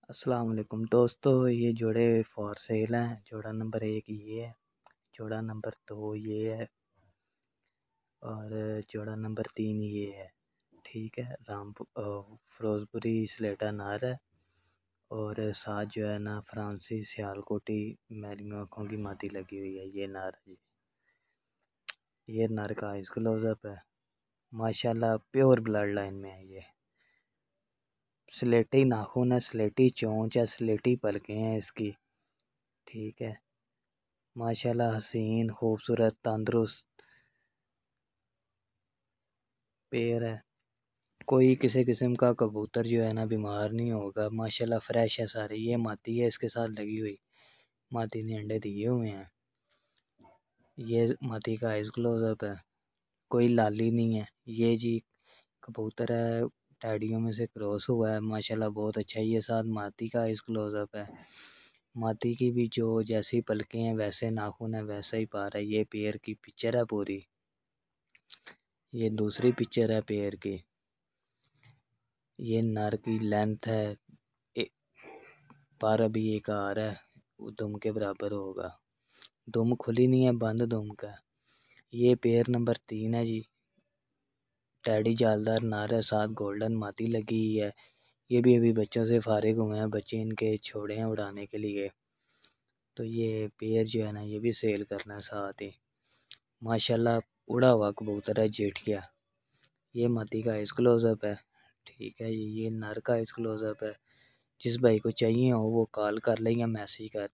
السلام علیکم دوستو، یہ جوڑے فار سیل ہیں۔ جوڑا نمبر 1 یہ ہے، جوڑا نمبر 2 یہ ہے، اور جوڑا نمبر 3 یہ ہے۔ ٹھیک ہے، فیروز پوری سلیٹا نر ہے، اور ساتھ جو ہے نا فرانسی سیال کوٹی میری آنکھوں کی ماتی لگی ہوئی ہے۔ یہ نر ہے، یہ نر کا آئس کلوز اپ ہے۔ ماشاءاللہ پیور بلڈ لائن میں ہے۔ یہ سلیٹی ناخن ہے، سلیٹی چونچ ہے، سلیٹی پلکیں ہیں اس کی۔ ٹھیک ہے، ماشاءاللہ حسین خوبصورت تندرست پیر ہے۔ کوئی کسی قسم کا کبوتر جو ہے نا بیمار نہیں ہوگا۔ ماشاءاللہ فریش ہے سارے۔ یہ ماتی ہے اس کے ساتھ لگی ہوئی، ماتی نے انڈے دیے ہوئے ہیں۔ یہ ماتی کا آئس کلوز اپ ہے، کوئی لالی نہیں ہے۔ یہ جی کبوتر ہے، ٹیڈیوں میں سے کراس ہوا ہے۔ ماشاءاللہ بہت اچھا ہے۔ یہ ساتھ ماتی کا آئس کلوز اپ ہے۔ ماتی کی بھی جو جیسی پلکیں ہیں ویسے ناخن ہے ویسا ہی پار ہے۔ یہ پیر کی پکچر ہے پوری، یہ دوسری پکچر ہے پیر کی۔ یہ نر کی لینتھ ہے، پر ابھی ایک آ رہا ہے، وہ دم کے برابر ہوگا۔ دم کھلی نہیں ہے، بند دم کا۔ یہ پیر نمبر 3 ہے جی، ٹیڈی جالدار نر ہے، ساتھ گولڈن ماتی لگی ہوئی ہے۔ یہ بھی ابھی بچوں سے فارغ ہوئے ہیں، بچے ان کے چھوڑے ہیں اڑانے کے لیے، تو یہ پیر جو ہے نا یہ بھی سیل کرنا ہے ساتھ ہی۔ ماشاءاللہ اڑا ہوا کبوتر ہے جیٹھیا۔ یہ ماتی کا آئس کلوز اپ ہے۔ ٹھیک ہے جی، یہ نر کا آئس کلوز اپ ہے۔ جس بھائی کو چاہیے ہو وہ کال کر لیں یا میسج کر